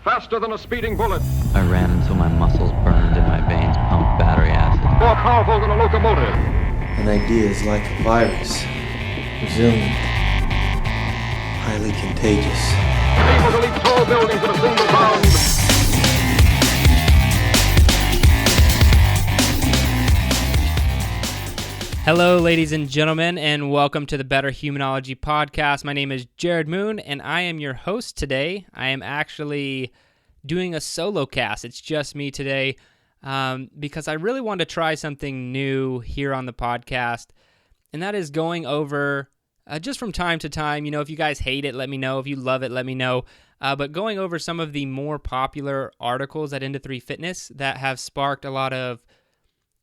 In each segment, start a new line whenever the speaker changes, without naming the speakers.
Faster than a speeding bullet.
I ran until my muscles burned and my veins pumped battery acid.
More powerful than a locomotive.
An idea is like a virus. Resilient. Highly contagious.
Able to leap tall buildings in a single bound.
Hello, ladies and gentlemen, and welcome to the Better Humanology podcast. My name is Jared Moon, and I am your host today. I am actually doing a solo cast. It's just me today because I really want to try something new here on the podcast, and that is going over, just from time to time, if you guys hate it, let me know. If you love it, let me know. But going over some of the more popular articles at Into 3 Fitness that have sparked a lot of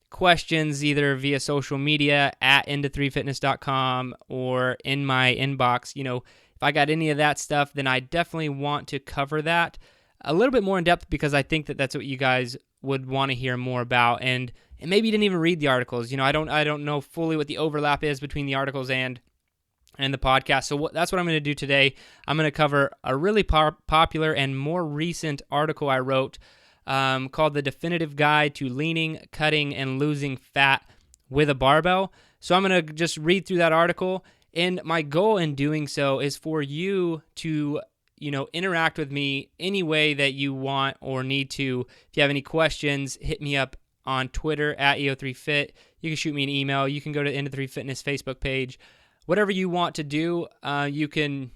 questions either via social media at into3fitness.com or in my inbox. If I got any of that stuff, then I definitely want to cover that a little bit more in depth because I think that that's what you guys would want to hear more about. And maybe you didn't even read the articles. I don't know fully what the overlap is between the articles and the podcast. So that's what I'm going to do today. I'm going to cover a really popular and more recent article I wrote called The Definitive Guide to Leaning, Cutting, and Losing Fat with a Barbell. So I'm going to just read through that article, and my goal in doing so is for you to, interact with me any way that you want or need to. If you have any questions, hit me up on Twitter at EO3Fit. You can shoot me an email. You can go to Into 3 Fitness Facebook page. Whatever you want to do, you can,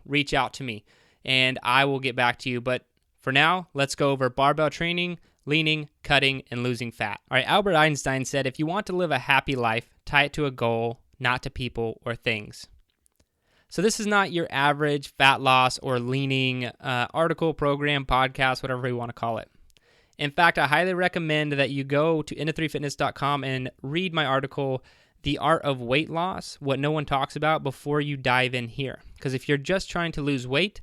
reach out to me, and I will get back to you. But for now, let's go over barbell training, leaning, cutting, and losing fat. All right, Albert Einstein said, if you want to live a happy life, tie it to a goal, not to people or things. So this is not your average fat loss or leaning article, program, podcast, whatever you want to call it. In fact, I highly recommend that you go to into3fitness.com and read my article, The Art of Weight Loss, What No One Talks About, before you dive in here. Because if you're just trying to lose weight,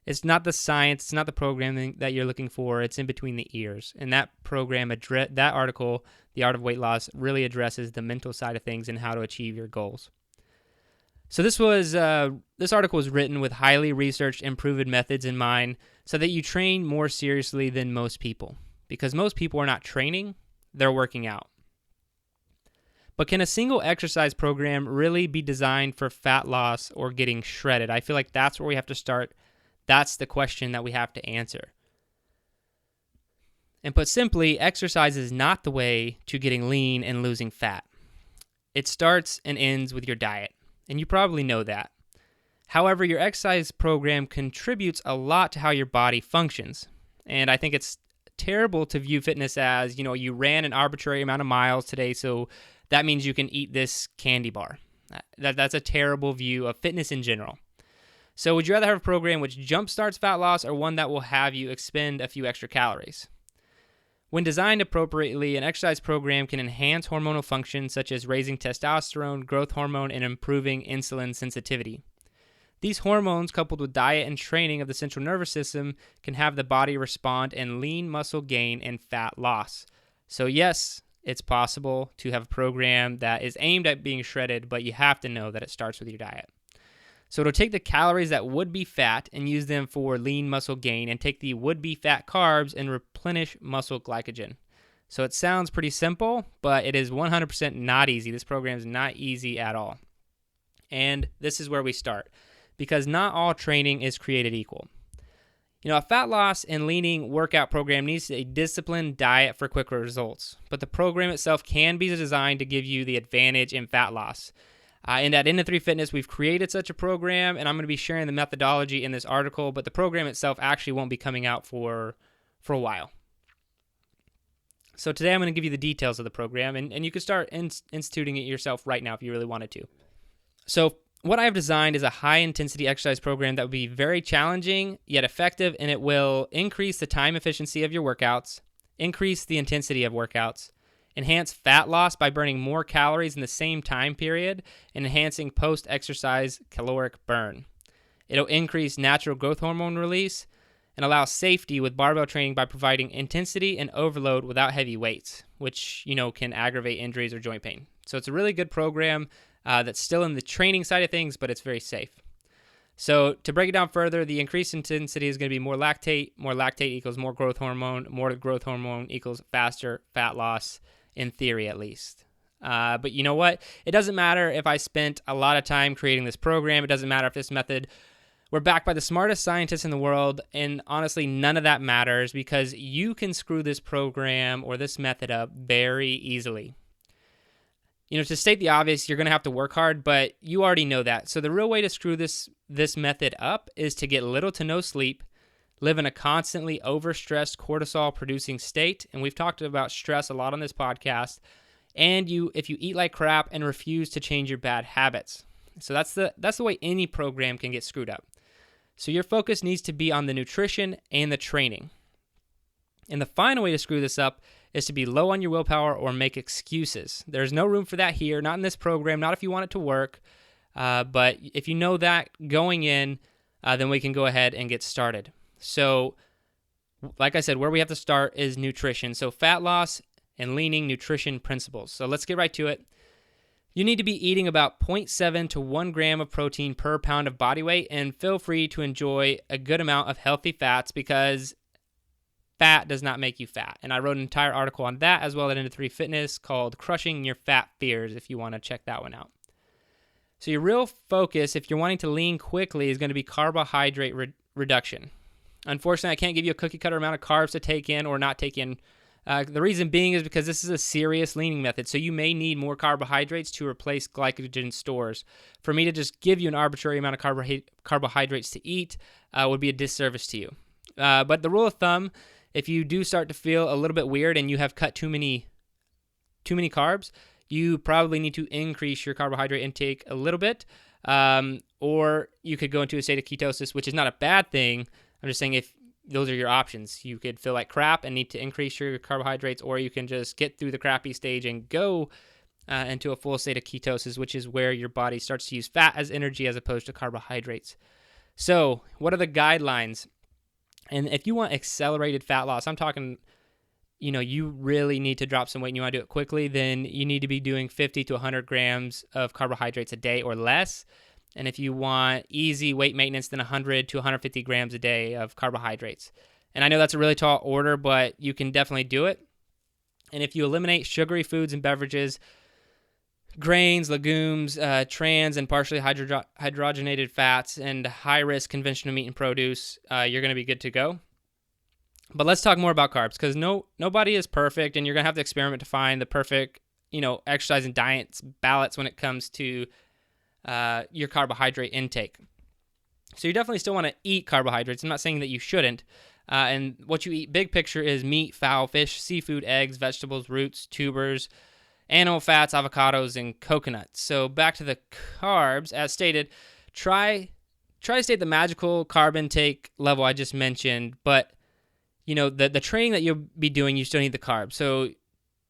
it's not the science, it's not the programming that you're looking for, it's in between the ears. And that program, that article, The Art of Weight Loss, really addresses the mental side of things and how to achieve your goals. So this article was written with highly researched and proven methods in mind so that you train more seriously than most people. Because most people are not training, they're working out. But can a single exercise program really be designed for fat loss or getting shredded? I feel like that's where we have to start. That's the question that we have to answer. And put simply, exercise is not the way to getting lean and losing fat. It starts and ends with your diet, and you probably know that. However, your exercise program contributes a lot to how your body functions. And I think it's terrible to view fitness as, you ran an arbitrary amount of miles today, so that means you can eat this candy bar. That's a terrible view of fitness in general. So would you rather have a program which jumpstarts fat loss or one that will have you expend a few extra calories? When designed appropriately, an exercise program can enhance hormonal function such as raising testosterone, growth hormone, and improving insulin sensitivity. These hormones, coupled with diet and training of the central nervous system, can have the body respond in lean muscle gain and fat loss. So yes, it's possible to have a program that is aimed at being shredded, but you have to know that it starts with your diet. So it'll take the calories that would be fat and use them for lean muscle gain and take the would-be fat carbs and replenish muscle glycogen. So it sounds pretty simple, but it is 100% not easy. This program is not easy at all. And this is where we start, because not all training is created equal. A fat loss and leaning workout program needs a disciplined diet for quicker results, but the program itself can be designed to give you the advantage in fat loss. And at Into 3 Fitness, we've created such a program, and I'm going to be sharing the methodology in this article, but the program itself actually won't be coming out for a while. So today I'm going to give you the details of the program, and you can start instituting it yourself right now if you really wanted to. So what I've designed is a high-intensity exercise program that will be very challenging, yet effective, and it will increase the time efficiency of your workouts, increase the intensity of workouts, enhance fat loss by burning more calories in the same time period, and enhancing post-exercise caloric burn. It'll increase natural growth hormone release and allow safety with barbell training by providing intensity and overload without heavy weights, which, can aggravate injuries or joint pain. So it's a really good program that's still in the training side of things, but it's very safe. So to break it down further, the increased intensity is going to be more lactate. More lactate equals more growth hormone equals faster fat loss, in theory at least. But you know what? It doesn't matter if I spent a lot of time creating this program. It doesn't matter if this method, we're backed by the smartest scientists in the world, and honestly, none of that matters because you can screw this program or this method up very easily. To state the obvious, you're going to have to work hard, but you already know that. So the real way to screw this method up is to get little to no sleep, live in a constantly overstressed cortisol-producing state, and we've talked about stress a lot on this podcast, and if you eat like crap and refuse to change your bad habits. So that's the way any program can get screwed up. So your focus needs to be on the nutrition and the training. And the final way to screw this up is to be low on your willpower or make excuses. There's no room for that here, not in this program, not if you want it to work. But if you know that going in, then we can go ahead and get started. So, like I said, where we have to start is nutrition. So fat loss and leaning nutrition principles. So let's get right to it. You need to be eating about 0.7 to 1 gram of protein per pound of body weight, and feel free to enjoy a good amount of healthy fats because fat does not make you fat. And I wrote an entire article on that as well at Into 3 Fitness called Crushing Your Fat Fears if you want to check that one out. So your real focus, if you're wanting to lean quickly, is going to be carbohydrate reduction. Unfortunately, I can't give you a cookie cutter amount of carbs to take in or not take in. The reason being is because this is a serious leaning method, so you may need more carbohydrates to replace glycogen stores. For me to just give you an arbitrary amount of carbohydrates to eat would be a disservice to you. But the rule of thumb, if you do start to feel a little bit weird and you have cut too many carbs, you probably need to increase your carbohydrate intake a little bit, or you could go into a state of ketosis, which is not a bad thing. I'm just saying if those are your options. You could feel like crap and need to increase your carbohydrates, or you can just get through the crappy stage and go into a full state of ketosis, which is where your body starts to use fat as energy as opposed to carbohydrates. So what are the guidelines? And if you want accelerated fat loss, I'm talking, you really need to drop some weight and you want to do it quickly, then you need to be doing 50 to 100 grams of carbohydrates a day or less. And if you want easy weight maintenance, then 100 to 150 grams a day of carbohydrates. And I know that's a really tall order, but you can definitely do it. And if you eliminate sugary foods and beverages, grains, legumes, trans and partially hydrogenated fats, and high-risk conventional meat and produce, you're going to be good to go. But let's talk more about carbs, because nobody is perfect, and you're going to have to experiment to find the perfect, exercise and diet balance when it comes to your carbohydrate intake. So you definitely still want to eat carbohydrates. I'm not saying that you shouldn't. And what you eat, big picture, is meat, fowl, fish, seafood, eggs, vegetables, roots, tubers, animal fats, avocados, and coconuts. So back to the carbs, as stated, try to stay at the magical carb intake level I just mentioned, but the training that you'll be doing, you still need the carbs. So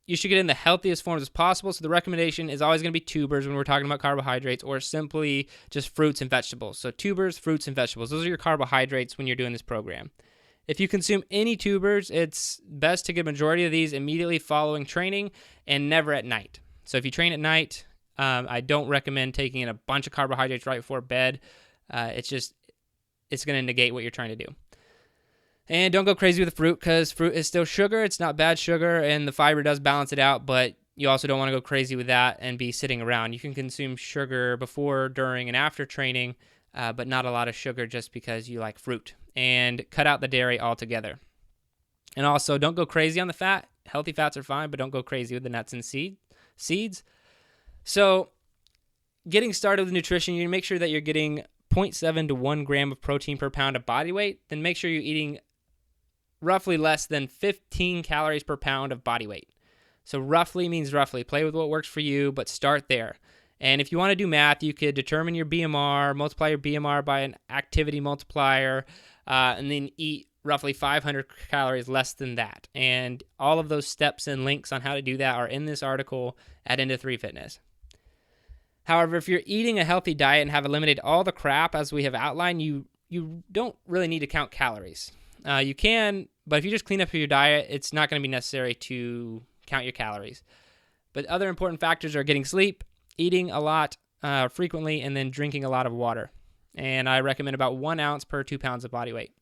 you should get in the healthiest forms as possible. So the recommendation is always going to be tubers when we're talking about carbohydrates, or simply just fruits and vegetables. So tubers, fruits, and vegetables. Those are your carbohydrates when you're doing this program. If you consume any tubers, it's best to get a majority of these immediately following training and never at night. So if you train at night, I don't recommend taking in a bunch of carbohydrates right before bed. It's going to negate what you're trying to do. And don't go crazy with the fruit, because fruit is still sugar. It's not bad sugar, and the fiber does balance it out, but you also don't want to go crazy with that and be sitting around. You can consume sugar before, during, and after training, but not a lot of sugar just because you like fruit. And cut out the dairy altogether. And also, don't go crazy on the fat. Healthy fats are fine, but don't go crazy with the nuts and seeds. So getting started with nutrition, you make sure that you're getting 0.7 to 1 gram of protein per pound of body weight. Then make sure you're eating roughly less than 15 calories per pound of body weight. So roughly means roughly. Play with what works for you, but start there. And if you want to do math, you could determine your BMR, multiply your BMR by an activity multiplier, and then eat roughly 500 calories less than that. And all of those steps and links on how to do that are in this article at Into 3 Fitness. However, if you're eating a healthy diet and have eliminated all the crap as we have outlined, you don't really need to count calories. You can, but if you just clean up your diet, it's not going to be necessary to count your calories. But other important factors are getting sleep, eating a lot frequently, and then drinking a lot of water. and I recommend about 1 ounce per 2 pounds of body weight.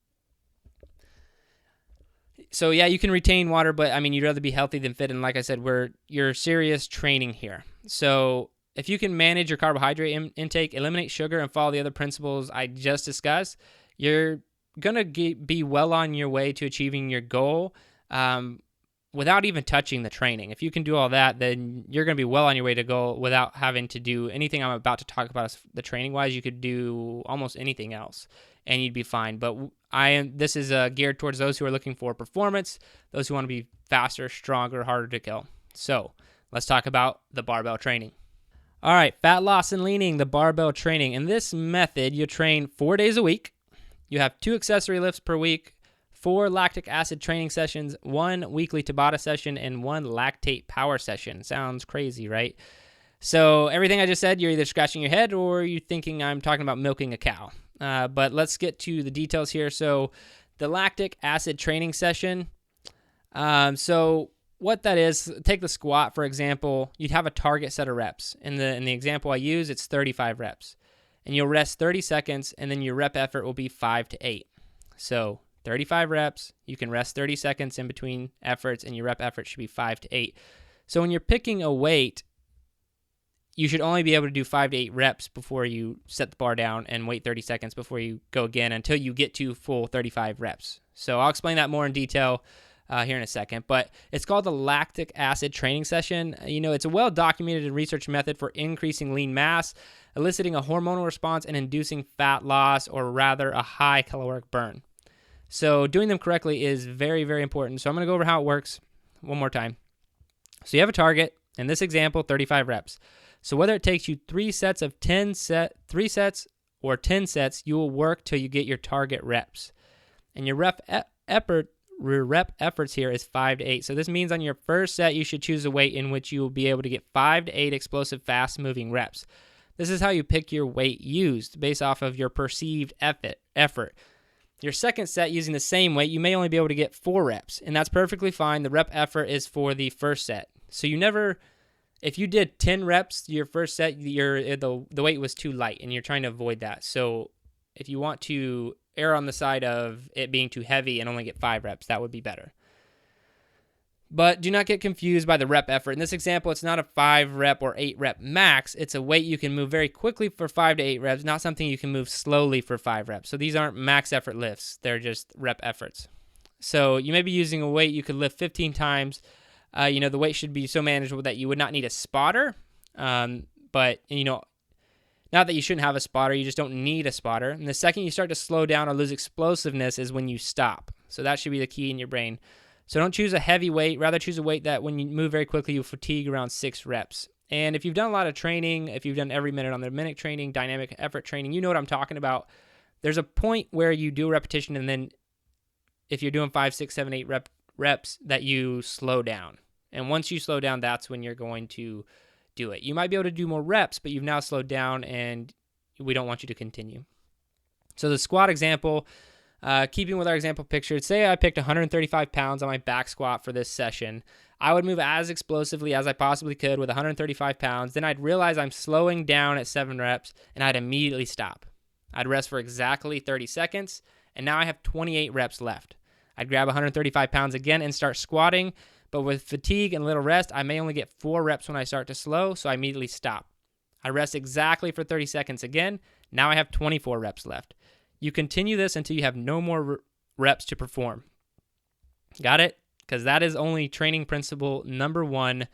So yeah, you can retain water, but I mean, you'd rather be healthy than fit. And like I said, you're serious training here. So if you can manage your carbohydrate intake, eliminate sugar, and follow the other principles I just discussed, you're going to be well on your way to achieving your goal without even touching the training. If you can do all that, then you're going to be well on your way to goal without having to do anything I'm about to talk about the training-wise. You could do almost anything else, and you'd be fine. But this is geared towards those who are looking for performance, those who want to be faster, stronger, harder to kill. So let's talk about the barbell training. All right, fat loss and leaning, the barbell training. In this method, you train 4 days a week. You have 2 accessory lifts per week, 4 lactic acid training sessions, 1 weekly Tabata session, and 1 lactate power session. Sounds crazy, right? So everything I just said, you're either scratching your head or you're thinking I'm talking about milking a cow. But let's get to the details here. So the lactic acid training session. So what that is, take the squat, for example. You'd have a target set of reps. In the example I use, it's 35 reps. And you'll rest 30 seconds, and then your rep effort will be 5 to 8. So 35 reps, you can rest 30 seconds in between efforts, and your rep effort should be 5 to 8. So when you're picking a weight, you should only be able to do 5 to 8 reps before you set the bar down and wait 30 seconds before you go again until you get to full 35 reps. So I'll explain that more in detail here in a second, but it's called the lactic acid training session. It's a well-documented and researched method for increasing lean mass, eliciting a hormonal response, and inducing fat loss, or rather a high caloric burn. So doing them correctly is very, very important. So I'm going to go over how it works one more time. So you have a target, in this example, 35 reps. So whether it takes you 3 sets or 10 sets, you will work till you get your target reps. And your rep efforts here is 5 to 8. So this means on your first set, you should choose a weight in which you will be able to get 5 to 8 explosive, fast-moving reps. This is how you pick your weight used based off of your perceived effort. Your second set, using the same weight, you may only be able to get 4 reps, and that's perfectly fine. The rep effort is for the first set. So if you did 10 reps, your first set, the weight was too light, and you're trying to avoid that. So if you want to err on the side of it being too heavy and only get 5 reps, that would be better. But do not get confused by the rep effort. In this example, it's not a 5 rep or 8 rep max. It's a weight you can move very quickly for 5 to 8 reps, not something you can move slowly for 5 reps. So these aren't max effort lifts. They're just rep efforts. So you may be using a weight you could lift 15 times. The weight should be so manageable that you would not need a spotter. But not that you shouldn't have a spotter, you just don't need a spotter. And the second you start to slow down or lose explosiveness is when you stop. So that should be the key in your brain. So don't choose a heavy weight. Rather choose a weight that when you move very quickly, you'll fatigue around 6 reps. And if you've done a lot of training, if you've done every minute on the minute training, dynamic effort training, you know what I'm talking about. There's a point where you do a repetition, and then if you're doing 5, 6, 7, 8 reps, that you slow down. And once you slow down, that's when you're going to do it. You might be able to do more reps, but you've now slowed down, and we don't want you to continue. So the squat example, keeping with our example picture, say I picked 135 pounds on my back squat for this session. I would move as explosively as I possibly could with 135 pounds. Then I'd realize I'm slowing down at 7 reps, and I'd immediately stop. I'd rest for exactly 30 seconds, and now I have 28 reps left. I'd grab 135 pounds again and start squatting, but with fatigue and little rest, I may only get 4 reps when I start to slow, so I immediately stop. I rest exactly for 30 seconds again. Now I have 24 reps left. You continue this until you have no more reps to perform. Got it? Because that is only training principle number 1.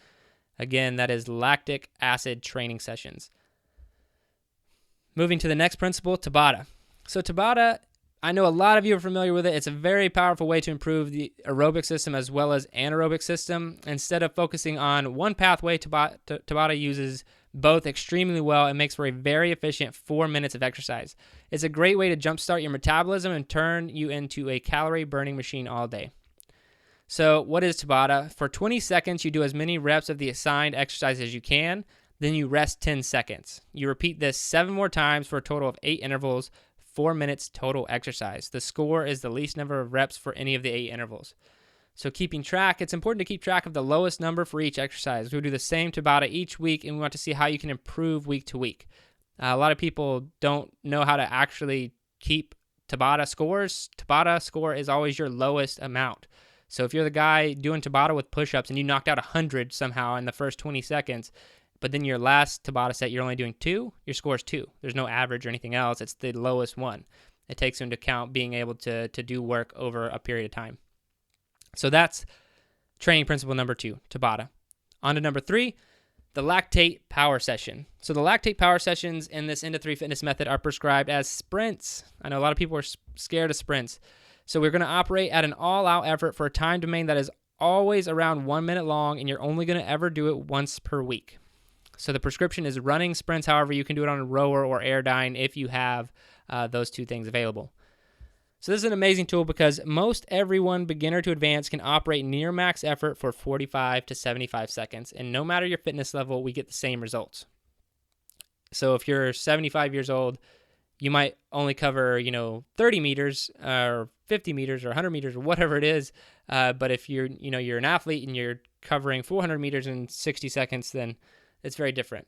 Again, that is lactic acid training sessions. Moving to the next principle, Tabata. So Tabata, I know a lot of you are familiar with it. It's a very powerful way to improve the aerobic system as well as anaerobic system. Instead of focusing on one pathway, Tabata uses both extremely well and makes for a very efficient 4 minutes of exercise. It's a great way to jumpstart your metabolism and turn you into a calorie-burning machine all day. So what is Tabata? For 20 seconds, you do as many reps of the assigned exercise as you can. Then you rest 10 seconds. You repeat this 7 more times for a total of 8 intervals, 4 minutes total exercise. The score is the least number of reps for any of the 8 intervals. So keeping track, it's important to keep track of the lowest number for each exercise. We'll do the same Tabata each week, and we want to see how you can improve week to week. A lot of people don't know how to actually keep Tabata scores. Tabata score is always your lowest amount. So if you're the guy doing Tabata with push-ups and you knocked out 100 somehow in the first 20 seconds, but then your last Tabata set you're only doing 2, your score is 2. There's no average or anything else. It's the lowest one. It takes into account being able to do work over a period of time. So that's training principle number 2, Tabata. On to number 3, the lactate power session. So the lactate power sessions in this Into 3 fitness method are prescribed as sprints. I know a lot of people are scared of sprints. So we're going to operate at an all-out effort for a time domain that is always around 1 minute long, and you're only going to ever do it once per week. So the prescription is running sprints. However, you can do it on a rower or Airdyne if you have those two things available. So this is an amazing tool because most everyone, beginner to advanced, can operate near max effort for 45 to 75 seconds. And no matter your fitness level, we get the same results. So if you're 75 years old, you might only cover, 30 meters or 50 meters or 100 meters or whatever it is. But if you're an athlete and you're covering 400 meters in 60 seconds, then it's very different.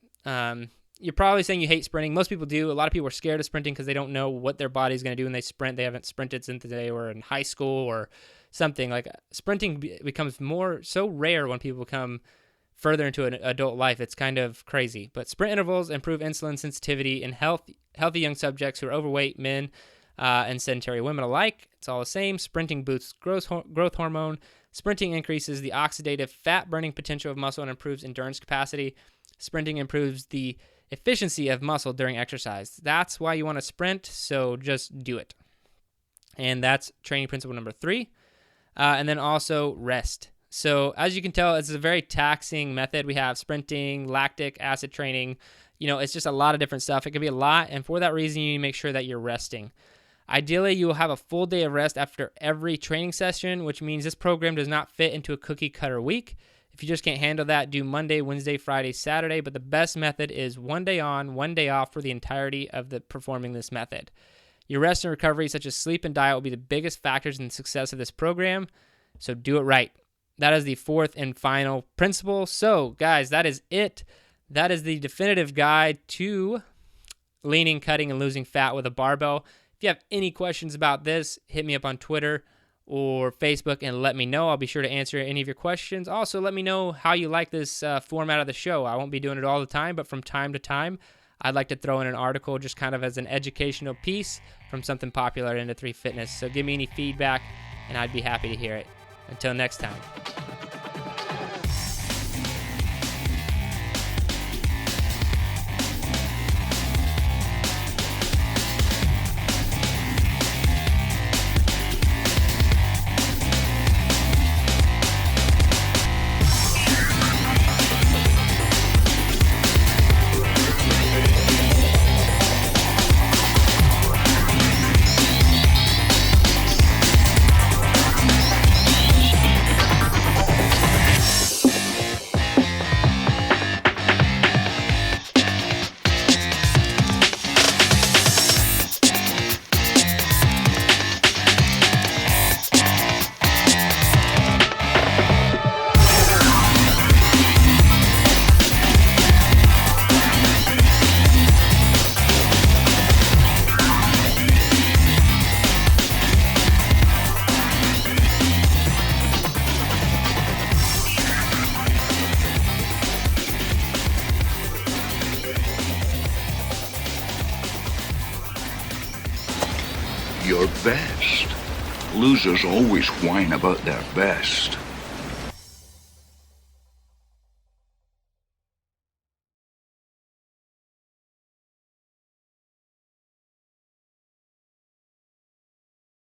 You're probably saying you hate sprinting. Most people do. A lot of people are scared of sprinting because they don't know what their body's going to do when they sprint. They haven't sprinted since they were in high school or something. Like sprinting becomes so rare when people come further into an adult life. It's kind of crazy. But sprint intervals improve insulin sensitivity in healthy young subjects who are overweight, men, and sedentary women alike. It's all the same. Sprinting boosts growth hormone. Sprinting increases the oxidative fat burning potential of muscle and improves endurance capacity. Sprinting improves the efficiency of muscle during exercise. That's why you want to sprint, so just do it. And that's training principle number 3. And then also rest. So as you can tell, it's a very taxing method. We have sprinting, lactic acid training. It's just a lot of different stuff. It can be a lot, and for that reason, you need to make sure that you're resting. Ideally, you will have a full day of rest after every training session, which means this program does not fit into a cookie-cutter week. If you just can't handle that, do Monday, Wednesday, Friday, Saturday, but the best method is 1 day on, 1 day off for the entirety of performing this method. Your rest and recovery, such as sleep and diet, will be the biggest factors in the success of this program, so do it right. That is the 4th and final principle. So, guys, that is it. That is the definitive guide to leaning, cutting, and losing fat with a barbell. If you have any questions about this, hit me up on Twitter or Facebook and let me know. I'll be sure to answer any of your questions. Also, let me know how you like this format of the show. I won't be doing it all the time, but from time to time, I'd like to throw in an article just kind of as an educational piece from something popular in Into 3 Fitness. So give me any feedback, and I'd be happy to hear it. Until next time.
Your best. Losers always whine about their best.